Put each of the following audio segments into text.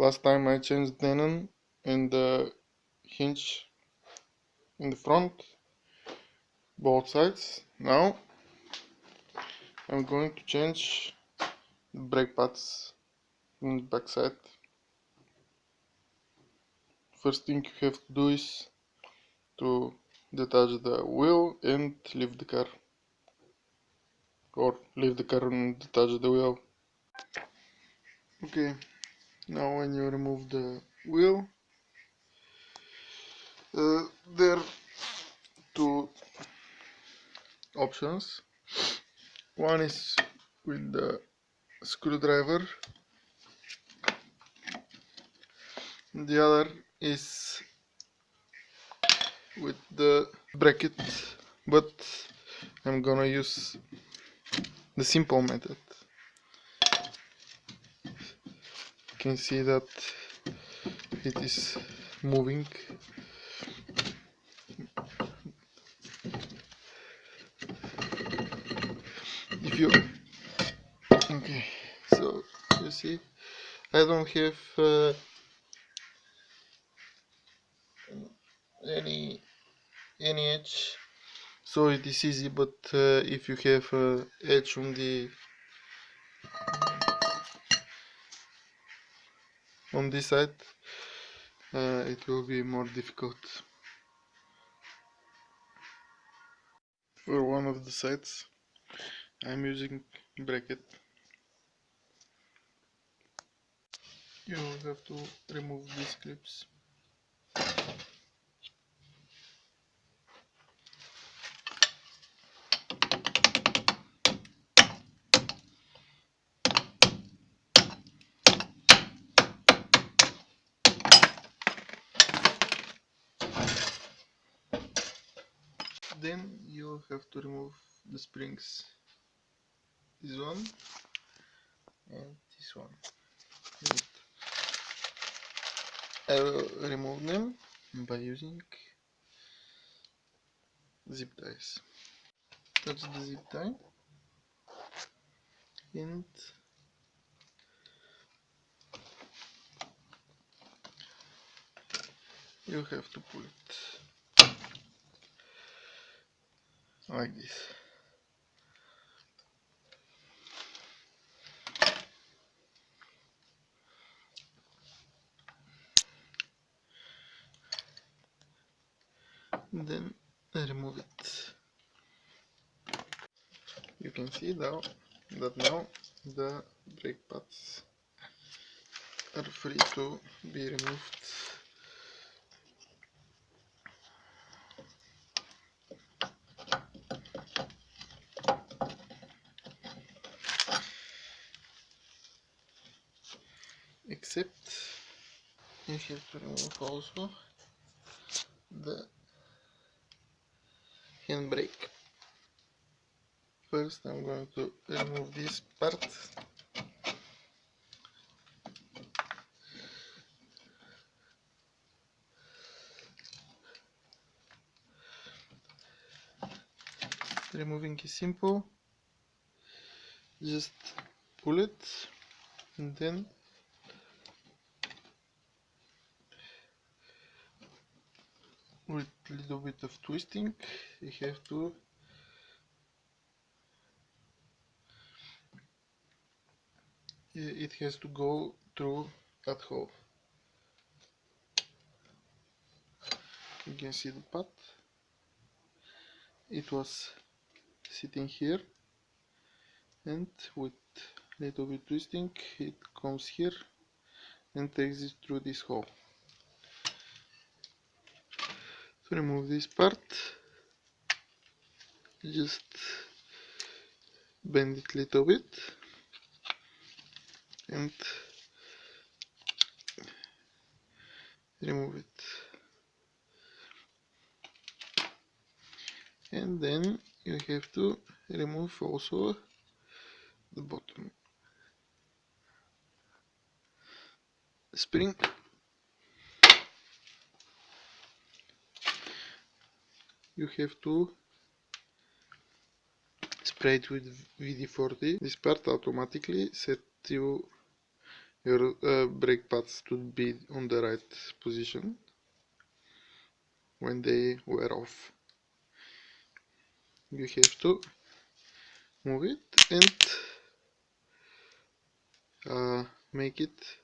Last time I changed tenon and the hinge in the front, both sides. Now I'm going to change the brake pads on the back side. First thing you have to do is to detach the wheel and leave the car, or leave the car and detach the wheel. Okay, now when you remove the wheel, there are two options. One is with the screwdriver, the other is with the bracket, but I'm gonna use the simple method. You can see that it is moving. If you okay, so you see I don't have any edge, so it is easy, but if you have edge on this side, it will be more difficult. For one of the sides I'm using bracket. You have to remove these clips. Then you have to remove the springs, this one and this one. I will remove them by using zip ties. That's the zip tie, and you have to pull it like this. Then remove it. You can see now that the brake pads are free to be removed. Except you have to remove also the handbrake. First I'm going to remove this part. Removing is simple, just pull it and then with a little bit of twisting you have to it has to go through that hole. You can see the part. It was sitting here, and with little bit twisting it comes here and takes it through this hole. To remove this part, just bend it a little bit and remove it. And then you have to remove also the bottom spring. You have to spray it with WD-40. This part automatically set you your brake pads should be on the right position when they were off. You have to move it and make it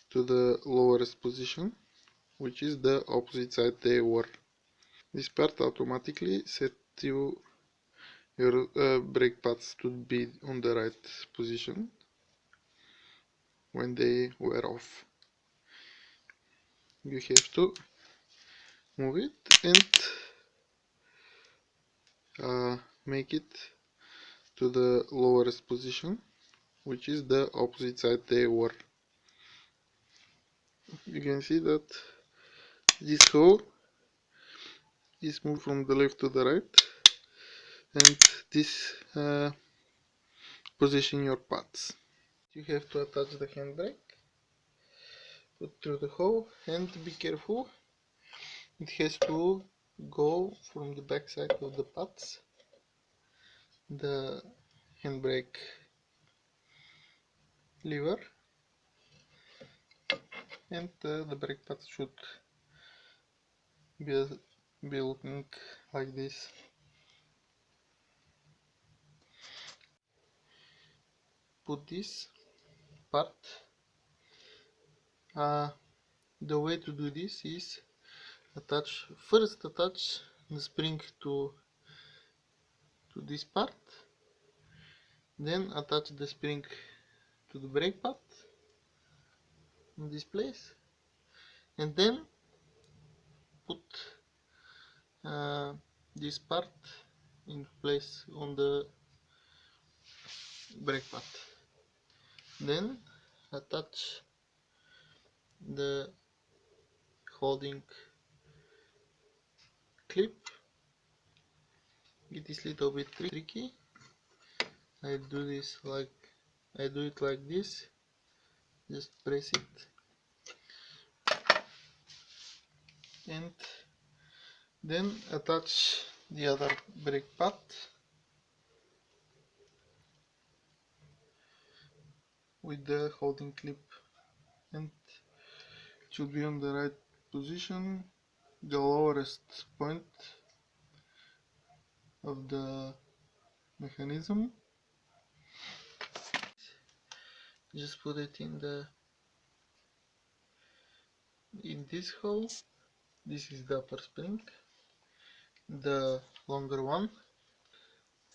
to the lowest position, which is the opposite side they were. This part automatically set your brake pads should be on the right position when they were off. You have to move it and make it to the lowest position, which is the opposite side they were. You can see that this hole is moved from the left to the right, and this position your pads. You have to attach the handbrake, put through the hole, and be careful. It has to go from the back side of the pads. The handbrake lever and the brake pads should be, be looking like this. Put this part. The way to do this is first attach the spring to this part, then attach the spring to the brake pad in this place, and then put this part in place on the brake pad. Then attach the holding clip. It is little bit tricky. I do it like this. Just press it, and then attach the other brake pad with the holding clip, and it should be on the right position, the lowest point of the mechanism. Just put it in this hole. This is the upper spring, the longer one,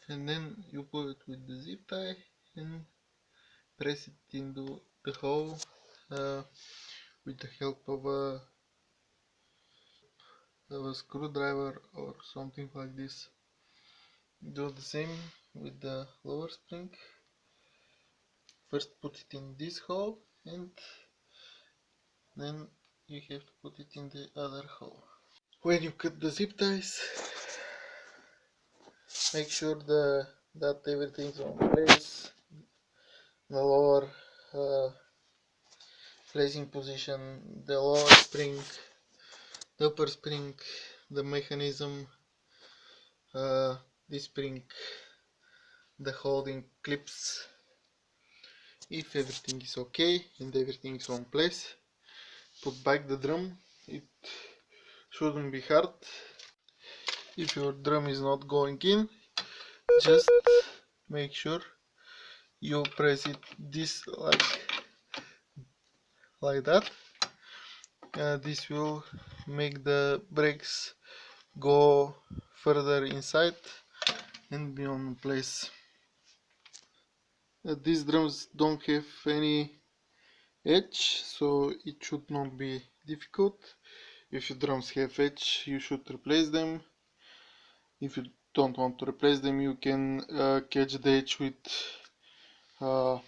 and then you pull it with the zip tie and press it into the hole with the help of a screwdriver or something like this. Do the same with the lower spring. First put it in this hole, and then you have to put it in the other hole. When you cut the zip ties, make sure that everything's on place. The lower placing position, the lower spring, the upper spring, the mechanism, this spring, the holding clips. If everything is okay and everything is on place, put back the drum. It shouldn't be hard. If your drum is not going in, just make sure you press it this like that. This will make the brakes go further inside and be on place. These drums don't have any edge, so it should not be difficult. If your drums have edge, you should replace them. If you don't want to replace them, you can catch the edge with uh,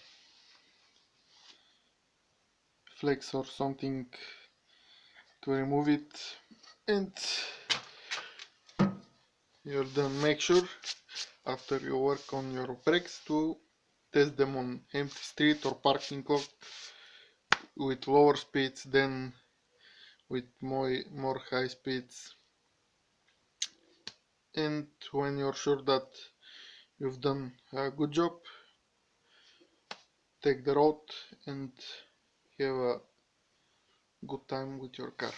flex or something to remove it, and you're done. Make sure after you work on your brakes to test them on empty street or parking lot with lower speeds than with more high speeds. And when you're sure that you've done a good job, take the road and have a good time with your car.